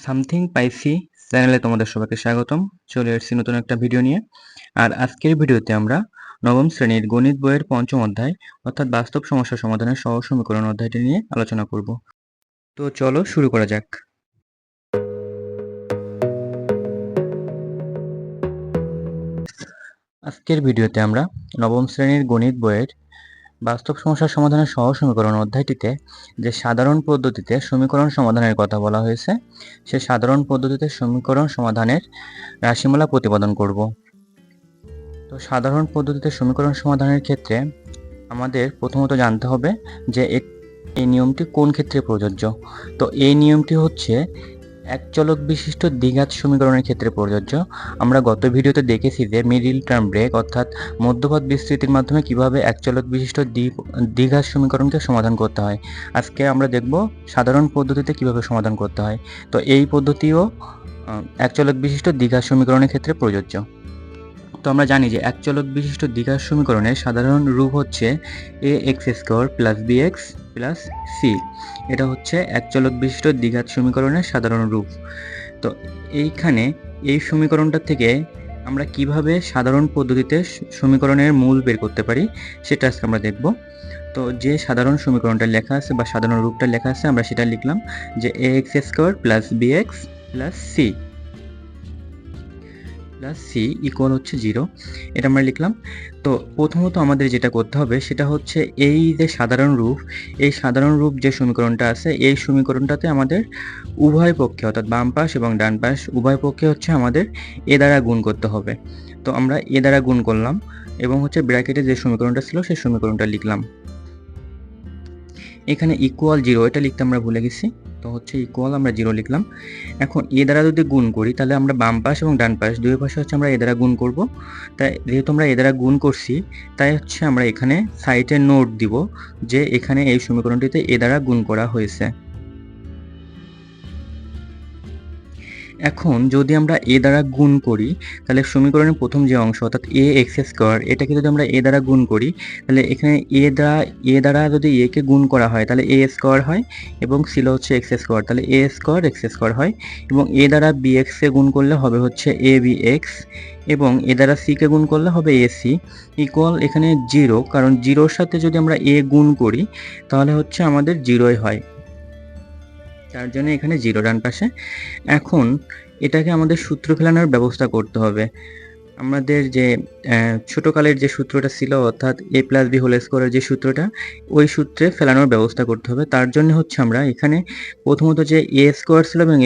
Something পাইসি চ্যানেলে তোমাদের সবাইকে স্বাগতম। চলে এসেছি নতুন একটা ভিডিও নিয়ে। আর আজকের ভিডিওতে আমরা নবম শ্রেণীর গণিত বইয়ের পঞ্চম অধ্যায় অর্থাৎ বাস্তব সমস্যা সমাধানের সহজ সমীকরণ অধ্যায়টি নিয়ে আলোচনা করব। তো চলো শুরু করা যাক। আজকের ভিডিওতে আমরা নবম শ্রেণীর গণিত বইয়ের বাস্তব সমস্যা সমাধানের সহজ সমীকরণ অধ্যায়টিতে যে সাধারণ পদ্ধতিতে সমীকরণ সমাধানের কথা বলা হয়েছে, সে সাধারণ পদ্ধতিতে সমীকরণ সমাধানের রাশিমালা প্রতিপাদন করব। তো সাধারণ পদ্ধতিতে সমীকরণ সমাধানের ক্ষেত্রে আমাদের প্রথমত জানতে হবে যে এই নিয়মটি কোন ক্ষেত্রে প্রযোজ্য। তো এই নিয়মটি হচ্ছে এক চলক বিশিষ্ট দ্বিঘাত সমীকরণের ক্ষেত্রে প্রযোজ্য। আমরা গত ভিডিওতে দেখেছি যে মিডিল টার্ম ব্রেক অর্থাৎ মধ্যপথ বিস্তৃতির মাধ্যমে কিভাবে এক চলক বিশিষ্ট দ্বিঘাত সমীকরণকে সমাধান করতে হয়। আজকে আমরা দেখব সাধারণ পদ্ধতিতে কিভাবে সমাধান করতে হয়। তো এই পদ্ধতিও এক চলক বিশিষ্ট দ্বিঘাত সমীকরণের ক্ষেত্রে প্রযোজ্য। তো আমরা জানি যে এক চলক বিশিষ্ট দ্বিঘাত সমীকরণের সাধারণ রূপ হচ্ছে a x square plus b x plus c. এটা হচ্ছে এক চলক বিশিষ্ট দ্বিঘাত সমীকরণের সাধারণ রূপ। তো এইখানে এই সমীকরণটা থেকে আমরা কিভাবে সাধারণ পদ্ধতিতে সমীকরণের মূল বের করতে পারি সেটা আজকে আমরা দেখব। তো যে সাধারণ সমীকরণটা লেখা আছে বা সাধারণ রূপটা লেখা আছে আমরা সেটা লিখলাম যে a x square plus b x plus c plus c equal হচ্ছে 0। এটা আমরা লিখলাম। তো প্রথমত আমাদের যেটা করতে হবে সেটা হচ্ছে এই যে সাধারণ রূপ, এই সাধারণ রূপ যে সমীকরণটা আছে এই সমীকরণটাতে আমাদের উভয় পক্ষে অর্থাৎ বাম পাশ এবং ডান পাশ উভয় পক্ষে হচ্ছে আমাদের এ দ্বারা গুণ করতে হবে। তো আমরা এ দ্বারা গুণ করলাম এবং হচ্ছে ব্র্যাকেটে যে সমীকরণটা ছিল সেই সমীকরণটা লিখলাম। এখানে ইকুয়াল 0 এটা লিখতে আমরা ভুলে গেছি। তো হচ্ছে ইকুয়াল আমরা 0 লিখলাম। এখন এ দ্বারা যদি গুণ করি তাহলে আমরা বাম পাশ এবং ডান পাশ দুই পাশে হচ্ছে আমরা এ দ্বারা গুণ করব। তাই যেহেতু আমরা এ দ্বারা গুণ করছি তাই হচ্ছে আমরা এখানে সাইডে নোট দিব যে এখানে এই সমীকরণটিতে এ দ্বারা গুণ করা হয়েছে। এখন যদি আমরা এ দ্বারা গুণ করি তাহলে সমীকরণের প্রথম যে অংশ অর্থাৎ এ এক্স স্কোয়ার এটাকে যদি আমরা এ দ্বারা গুণ করি তাহলে এখানে এ দ্বারা যদি এ কে গুণ করা হয় তাহলে এ স্কোয়ার হয় এবং ছিল হচ্ছে এক্স স্কোয়ার, তাহলে এ স্কোয়ার এক্স স্কোয়ার হয় এবং এ দ্বারা বি এক্স কে গুণ করলে হবে হচ্ছে এ বি এক্স এবং এ দ্বারা সি কে গুণ করলে হবে এ সি ইকুয়াল এখানে 0, কারণ 0-র সাথে যদি আমরা এ গুণ করি তাহলে হচ্ছে আমাদের 0-ই হয়, তার জন্য এখানে 0 ডান পাশে। এখন এটাকে আমাদের সূত্র ফেলানোর ব্যবস্থা করতে হবে। আমাদের যে ছোটকালের যে সূত্রটা ছিল অর্থাৎ এ প্লাস বি হোল স্কোয়ারের যে সূত্রটা ওই সূত্রে ফেলানোর ব্যবস্থা করতে হবে। তার জন্য হচ্ছে আমরা এখানে প্রথমত যে এ স্কোয়ার ছিল এবং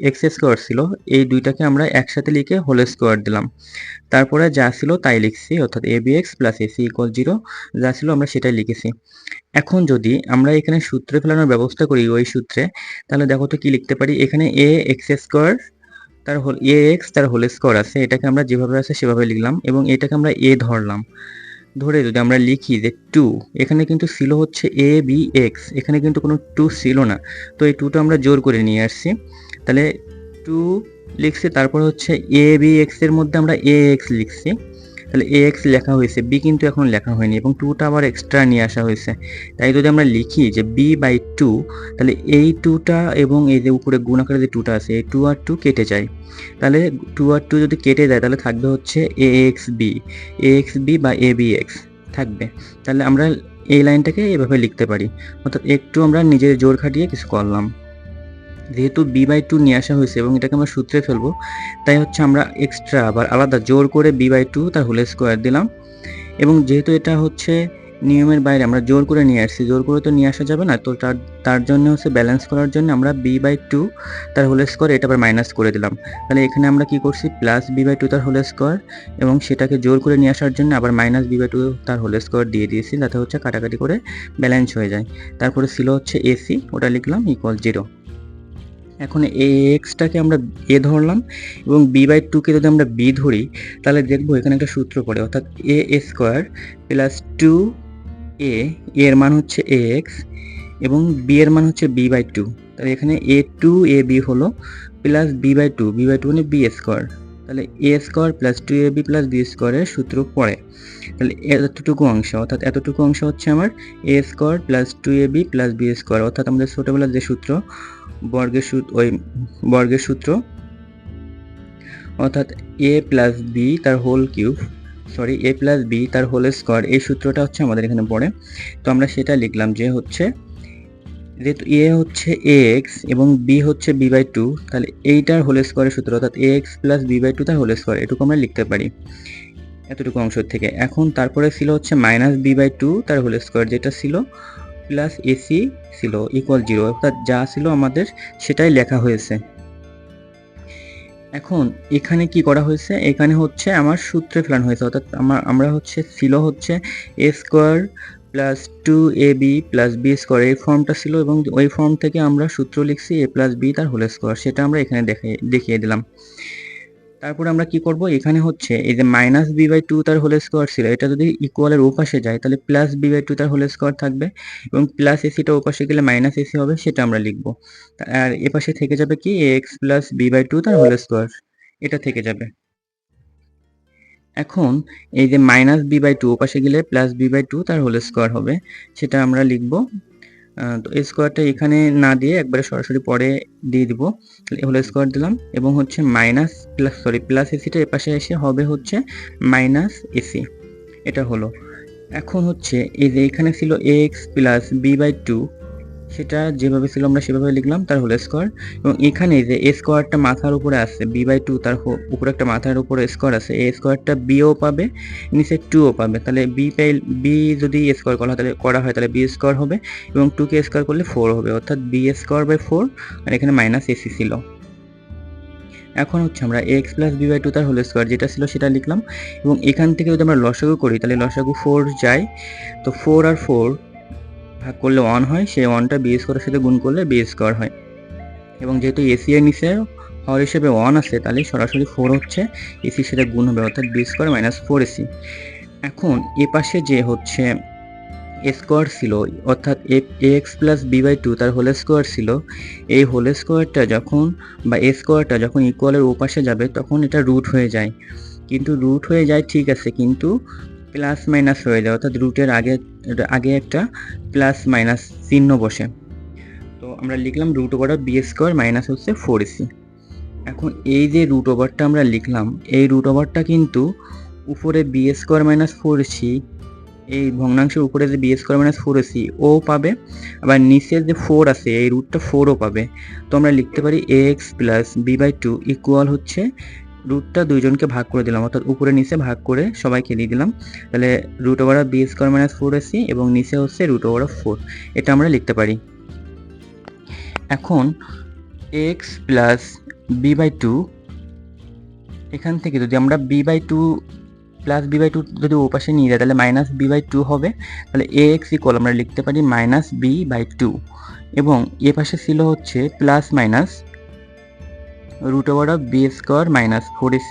এক্স স্কোয়ার ছিল এই দুইটাকে আমরা একসাথে লিখে হোল স্কোয়ার দিলাম। তারপরে যা ছিল তাই লিখছি অর্থাৎ a b x plus a c equal 0 যা ছিল আমরা সেটাই লিখেছি। এখন যদি আমরা এখানে সূত্রে ফেলানোর ব্যবস্থা করি ওই সূত্রে তাহলে দেখো তো কি লিখতে পারি, এখানে এ এক্স স্কোয়ার তার হোল এ এক্স তার হোল স্কোয়ার আছে, এটাকে আমরা যেভাবে আছে সেভাবে লিখলাম এবং এটাকে আমরা এ ধরলাম। ধরে যদি আমরা লিখি যে 2, এখানে কিন্তু ছিল হচ্ছে এ বি এক্স, এখানে কিন্তু কোনো 2 ছিল না, তো এই 2টা আমরা জোর করে নিয়ে আসছি। তাহলে 2 লিখছি, তারপর হচ্ছে এ বি এক্স এর মধ্যে আমরা এ এক্স লিখছি, তাহলে এ এক্স লেখা হয়েছে, বি কিন্তু এখন লেখা হয়নি এবং 2টা আবার এক্সট্রা নিয়ে আসা হয়েছে। তাই যদি আমরা লিখি যে বি বাই 2 তাহলে এই 2টা এবং এই যে উপরে গুণ আকারে যে 2টা আছে এই 2 আর 2 কেটে যায়। তাহলে 2 আর 2 যদি কেটে যায় তাহলে থাকবে হচ্ছে এ এক্স বি বা এ বি এক্স থাকবে। তাহলে আমরা এই লাইনটাকে এভাবে লিখতে পারি, অর্থাৎ একটু আমরা নিজের জোর খাটিয়ে কিছু করলাম। যেহেতু বি বাই 2 নিয়ে আসা হয়েছে এবং এটাকে আমরা সূত্রে ফেলবো তাই হচ্ছে আমরা এক্সট্রা আবার আলাদা জোর করে বি বাই 2 তার হোল স্কোয়ার দিলাম। এবং যেহেতু এটা হচ্ছে নিয়মের বাইরে আমরা জোর করে নিয়ে আসছি, জোর করে তো নিয়ে আসা যাবে না, তো তার জন্য হচ্ছে ব্যালেন্স করার জন্য আমরা বি বাই 2 তার হোল স্কোয়ার এটা আবার মাইনাস করে দিলাম। তাহলে এখানে আমরা কি করছি প্লাস বি বাই 2 তার হোল স্কোয়ার এবং সেটাকে জোর করে নিয়ে আসার জন্য আবার মাইনাস বি বাই 2 তার হোল স্কোয়ার দিয়ে দিয়েছি যাতে হচ্ছে কাটাকাটি করে ব্যালেন্স হয়ে যায়। তারপরে ছিল হচ্ছে এসি, ওটা লিখলাম ইকুয়াল 0। এখন এ এক্সটাকে আমরা এ ধরলাম এবং বি বাই 2কে যদি আমরা বি ধরি তাহলে দেখবো এখানে একটা সূত্র পড়ে অর্থাৎ এ স্কোয়ার প্লাস 2 এর মান হচ্ছে এ এক্স এবং বি এর মান হচ্ছে বি বাই 2। তাহলে এখানে এ 2 এ বি হলো প্লাস বি বাই 2 মানে বি স্কোয়ার, তাহলে a square plus 2ab plus b স্কোয়ারের সূত্র পড়ে। তাহলে এতটুকু অংশ অর্থাৎ এতটুকু অংশ হচ্ছে আমার a square plus 2ab plus B square অর্থাৎ আমাদের ছোটোবেলার যে সূত্র বর্গের সূত্র, অর্থাৎ a প্লাস বি তার whole cube, a plus b তার হোল স্কোয়ার, এই সূত্রটা হচ্ছে আমাদের এখানে পড়ে। তো আমরা সেটা লিখলাম যে হচ্ছে, যেহেতু a হচ্ছে ax এবং b হচ্ছে b/2, তাহলে এইটার হোল স্কোয়ারের সূত্র, অর্থাৎ ax প্লাস b/2 তার হোল স্কোয়ার, এটুকু আমরা লিখতে পারি এতটুকু অংশ থেকে। এখন তারপরে ছিল হচ্ছে মাইনাস b/2 তার হোল স্কোয়ার, যেটা ছিল প্লাস এসি ছিল ইকুয়াল 0, অর্থাৎ যা ছিল আমাদের সেটাই লেখা হয়েছে। এখন এখানে কি করা হয়েছে, এখানে হচ্ছে আমার সূত্রে ফেলানো হয়েছে, অর্থাৎ আমরা হচ্ছে ছিল হচ্ছে a square plus 2ab plus B square, এই ফর্মটা ছিল, এবং ওই ফর্ম থেকে আমরা সূত্র লিখছি a প্লাস বি তার হোল স্কোয়ার, সেটা আমরা এখানে দেখিয়ে দিলাম। তারপরে আমরা কি করব, এখানে হচ্ছে এই যে মাইনাস b/2 তার হোল স্কোয়ার ছিল, এটা যদি ইকুয়ালের ওপাশে যায় তাহলে প্লাস b/2 তার হোল স্কোয়ার থাকবে, এবং প্লাস এসিটা ওপাশে গেলে মাইনাস এসি হবে, সেটা আমরা লিখব। আর এপাশে থেকে যাবে কি ax প্লাস b/2 তার হোল স্কোয়ার, এটা থেকে যাবে। এখন এই যে মাইনাস b/2 ওপাশে গেলে প্লাস b/2 তার হোল স্কোয়ার হবে, সেটা আমরা লিখব। তো এই স্কোয়ারটা এখানে না দিয়ে একবারে সরাসরি পরে দিয়ে দিব, হোল স্কোয়ার দিলাম, এবং হচ্ছে প্লাস এসিটা এপাশে এসে হবে হচ্ছে মাইনাস এসি, এটা হলো। এখন হচ্ছে এই যে এখানে ছিল ax প্লাস b/2, সেটা যেভাবে ছিল আমরা সেভাবে লিখলাম, তার হোল স্কোয়ার, এবং এখানে যে এ স্কোয়ারটা মাথার উপরে আছে b/2, তার উপরে একটা মাথার উপরে স্কোয়ার আছে, এই স্কোয়ারটা বিও পাবে, নিচে 2ও পাবে, তাহলে বি যদি স্কোয়ার করা হয় তাহলে বি স্কোয়ার হবে, এবং 2কে স্কোয়ার করলে 4 হবে, অর্থাৎ বি স্কোয়ার বাই 4, আর এখানে মাইনাস এসি ছিল। এখন হচ্ছে আমরা ax প্লাস b/2 তার হোল স্কোয়ার যেটা ছিল সেটা লিখলাম, এবং এখান থেকে যদি আমরা লসাগু করি তাহলে লসাগু 4 যায়, তো 4 আর 4 ভাগ করলে 1 হয়, সেই 1টা বি স্কোয়ারের সাথে গুণ করলে বি স্কোয়ার হয়, এবং যেহেতু এসি এর নিচে হর হিসেবে 1 আছে, তাহলে সরাসরি 4 হচ্ছে এসির সাথে গুণ হবে, অর্থাৎ বি স্কোয়ার মাইনাস 4ac। এখন এ পাশে যে হচ্ছে স্কোয়ার ছিল, অর্থাৎ ax প্লাস b/2 তার হোল স্কোয়ার ছিল, এই হোল স্কোয়ারটা যখন বা এ স্কোয়ারটা যখন ইকুয়ালের ওপাশে যাবে তখন এটা রুট হয়ে যায়, কিন্তু রুট হয়ে যায় ঠিক আছে, কিন্তু প্লাস মাইনাস হয়ে যায়, অর্থাৎ রুটের আগে একটা প্লাস মাইনাস চিহ্ন বসে। তো আমরা লিখলাম root over B square minus হচ্ছে 4ac। এখন এই যে রুট ওভারটা আমরা লিখলাম, এই রুট ওভারটা কিন্তু উপরে বি স্কোয়ার মাইনাস 4ac, এই ভগ্নাংশের উপরে যে বি স্কোয়ার মাইনাস 4ac ও পাবে, আবার নিচের যে 4 আছে এই রুটটা 4ও পাবে। তো আমরা লিখতে পারি ax প্লাস b/2 ইকুয়াল হচ্ছে, রুটটা দুইজনকে ভাগ করে দিলাম, অর্থাৎ উপরে নিচে ভাগ করে সবাইকে দিয়ে দিলাম, তাহলে root over B square minus 4ac এবং নিচে হচ্ছে রুট ওভার 4, এটা আমরা লিখতে পারি। এখন x প্লাস b/2, এখান থেকে যদি আমরা b/2 প্লাস b/2 যদি ওপাশে নিয়ে যায় তাহলে মাইনাস b/2 হবে, তাহলে ax ইকুয়াল আমরা লিখতে পারি মাইনাস b/2, এবং এ পাশে ছিল হচ্ছে plus minus root over of B square minus 4ac,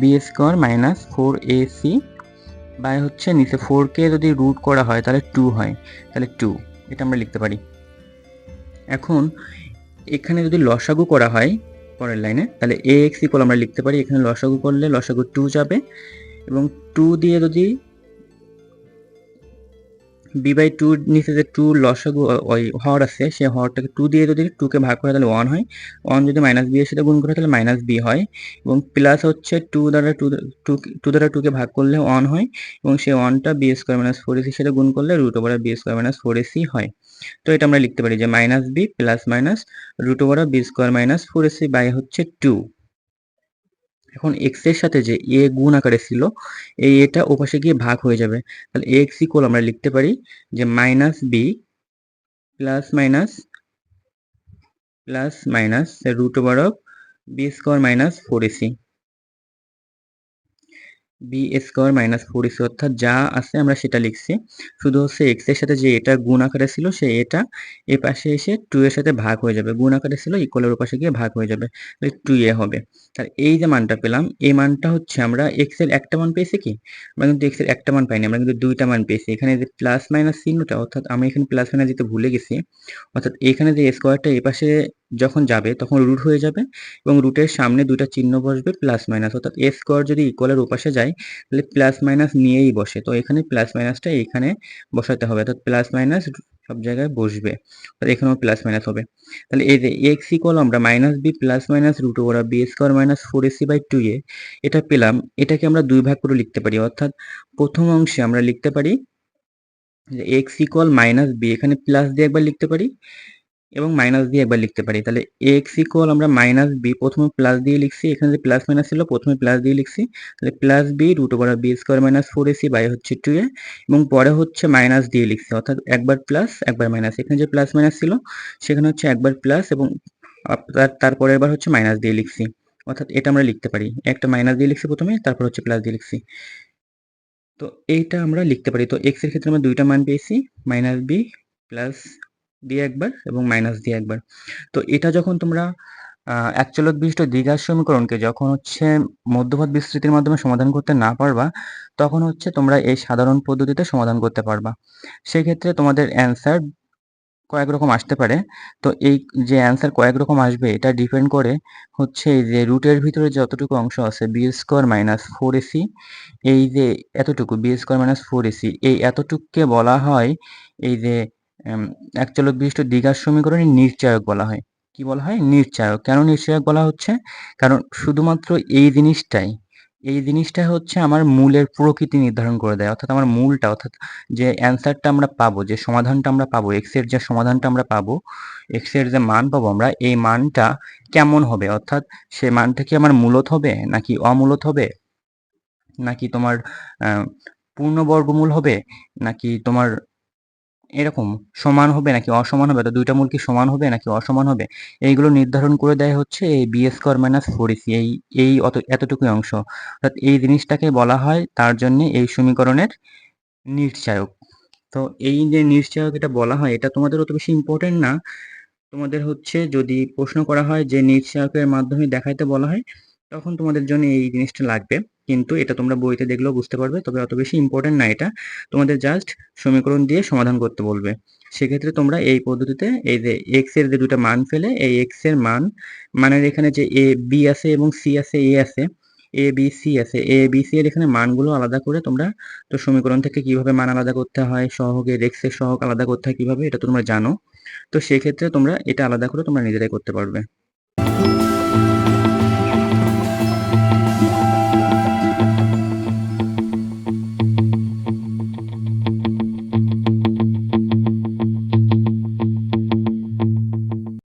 B square minus 4ac by হচ্ছে নিচে 4কে যদি রুট করা হয় তাহলে 2 হয়, তাহলে 2, এটা আমরা লিখতে পারি। এখন এখানে যদি লসাগু করা হয় পরের লাইনে, তাহলে ax ইকুয়াল আমরা লিখতে পারি, এখানে লসাগু করলে লসাগু 2 যাবে, এবং 2 দিয়ে যদি b/2 নিচে যে 2 লসাগু ওই হর আছে, সেই হরটাকে 2 দিয়ে যদি 2কে ভাগ করে তাহলে 1 হয়, 1 যদি মাইনাস বি এর সাথে গুণ করে তাহলে মাইনাস বি হয়, এবং প্লাস হচ্ছে 2 দ্বারা 2কে ভাগ করলে 1 হয়, এবং সেই 1টা বি স্কোয়ার মাইনাস 4ac সাথে গুণ করলে root over B square minus 4ac হয়। তো এটা আমরা লিখতে পারি যে minus B plus minus root over B square minus 4ac by হচ্ছে 2। এখন x এর সাথে যে a গুণ আকারে ছিল, এই এটা ওপাশে গিয়ে ভাগ হয়ে যাবে, তাহলে x ইকুয়াল আমরা লিখতে পারি যে minus B plus minus root over of B square minus 4ac, B square minus 4ac, অর্থাৎ যা আছে আমরা সেটা লিখছি, শুধু হচ্ছে x এর সাথে যে এটা গুণ আকারে ছিল সে এটা এ পাশে এসে 2 এর সাথে ভাগ হয়ে যাবে, গুণ আকারে ছিল ইকুয়ালের ওপাশে গিয়ে ভাগ হয়ে যাবে, তাহলে 2a হবে। তাহলে এই যে মানটা পেলাম, এই মানটা হচ্ছে আমরা x এর একটা মান পেয়েছি, কি আমরা কিন্তু x এর একটা মান পাইনি, আমরা কিন্তু দুইটা মান পেয়েছি। এখানে যে প্লাস মাইনাস চিহ্নটা, অর্থাৎ আমি এখানে প্লাস মাইনাস দিতে ভুলে গেছি, অর্থাৎ এখানে যে স্কোয়ারটা এই পাশে যখন যাবে তখন রুট হয়ে যাবে, এবং রুটের সামনে দুইটা চিহ্ন বসবে প্লাস মাইনাস, অর্থাৎ এ স্কোয়ার যদি ইকুয়ালের ওপাশে যায় তাহলে প্লাস মাইনাস নিয়েই বসে, তো এখানে প্লাস মাইনাসটা এখানে বসাতে হবে, অর্থাৎ প্লাস মাইনাস সব জায়গায় বসবে, আর এখানেও প্লাস মাইনাস হবে। তাহলে এই যে এক্স ইকুয়াল আমরা minus B plus minus root over B square minus four AC by two a এটা পেলাম। এটাকে আমরা দুই ভাগ করে লিখতে পারি, অর্থাৎ প্রথম অংশে আমরা লিখতে পারি যে এক্স ইকুয়াল মাইনাস বি, এখানে প্লাস দিয়ে একবার লিখতে পারি এবং মাইনাস দিয়ে একবার লিখতে পারি। তাহলে এক্স ইকুয়াল আমরা মাইনাস বি প্রথমে প্লাস দিয়ে লিখছি, এখানে যে প্লাস মাইনাস ছিল প্রথমে প্লাস দিয়ে লিখছি, তাহলে plus B root over B square minus four AC by হচ্ছে টু এ, এবং পরে হচ্ছে মাইনাস দিয়ে লিখছি, অর্থাৎ একবার প্লাস একবার মাইনাস। এখানে যে প্লাস মাইনাস ছিল সেখানে হচ্ছে একবার প্লাস এবং তারপরে এবার হচ্ছে মাইনাস দিয়ে লিখছি, অর্থাৎ এটা আমরা লিখতে পারি একটা মাইনাস দিয়ে লিখছি প্রথমে, তারপর হচ্ছে প্লাস দিয়ে লিখছি। তো এইটা আমরা লিখতে পারি। তো এক্স এর ক্ষেত্রে আমরা দুইটা মান পেয়েছি, মাইনাস বি প্লাস দিয়ে একবার এবং মাইনাস দিয়ে একবার। তো এটা যখন তোমরা একচলক বিশিষ্ট দ্বিঘাত সমীকরণকে যখন হচ্ছে মধ্যপথ বিস্তৃতির মাধ্যমে সমাধান করতে না পারবা, তখন হচ্ছে তোমরা এই সাধারণ পদ্ধতিতে সমাধান করতে পারবা। সেক্ষেত্রে তোমাদের অ্যান্সার কয়েক রকম আসতে পারে। তো এই যে অ্যান্সার কয়েক রকম আসবে এটা ডিপেন্ড করে হচ্ছে এই যে রুটের ভিতরে যতটুকু অংশ আছে B square minus four AC, এই যে এতটুকু B square minus four AC, এই এতটুকুকে বলা হয় এই যে একচলক বিশিষ্ট দ্বিঘাত সমীকরণের নির্চায়ক বলা হয়। কি বলা হয়? নির্চায়ক। কেন নির্চায়ক বলা হচ্ছে? কারণ শুধুমাত্র এই জিনিসটা হচ্ছে আমার মূলের প্রকৃতি নির্ধারণ করে দেয়, অর্থাৎ আমার মূলটা, অর্থাৎ যে অ্যান্সারটা আমরা পাবো, যে সমাধানটা আমরা পাবো, এক্স এর যে সমাধানটা আমরা পাবো, এক্স এর যে মান পাবো আমরা, এই মানটা কেমন হবে, অর্থাৎ সে মানটা কি আমার মূলত হবে নাকি অমূলত হবে, নাকি তোমার পূর্ণ বর্গমূল হবে, নাকি তোমার এরকম সমান হবে নাকি অসমান হবে, তো দুইটা মূল কি সমান হবে নাকি অসমান হবে, এইগুলো নির্ধারণ করে দেয় হচ্ছে এই B square minus four AC, এই এতটুকুই অংশ, অর্থাৎ এই জিনিসটাকে বলা হয় তার জন্য এই সমীকরণের নির্চায়ক। তো এই যে নিশ্চয়ক এটা বলা হয়, এটা তোমাদের অত বেশি ইম্পর্টেন্ট না। তোমাদের হচ্ছে যদি প্রশ্ন করা হয় যে নিশ্চয়কের মাধ্যমে দেখাইতে বলা হয়, তখন তোমাদের জন্য এই জিনিসটা লাগবে। কিন্তু এটা তোমরা বইতে দেখলেও বুঝতে পারবে, তবে অত বেশি ইম্পর্টেন্ট না এটা। তোমাদের জাস্ট সমীকরণ দিয়ে সমাধান করতে বলবে। সেক্ষেত্রে তোমরা এই পদ্ধতিতে এই যে এক্স এর যে দুটো মান ফেলে এই এক্স এর মানের এখানে যে এ বি আছে এবং সি আছে, এ আছে, এ বি সি আছে, এ বি সি এর এখানে মানগুলো আলাদা করে তোমরা, তো সমীকরণ থেকে কিভাবে মান আলাদা করতে হয়, সহগের এক্স এর সহগ আলাদা করতে হয় কিভাবে, এটা তোমরা জানো। তো সেক্ষেত্রে তোমরা এটা আলাদা করে তোমরা নিজেরাই করতে পারবে।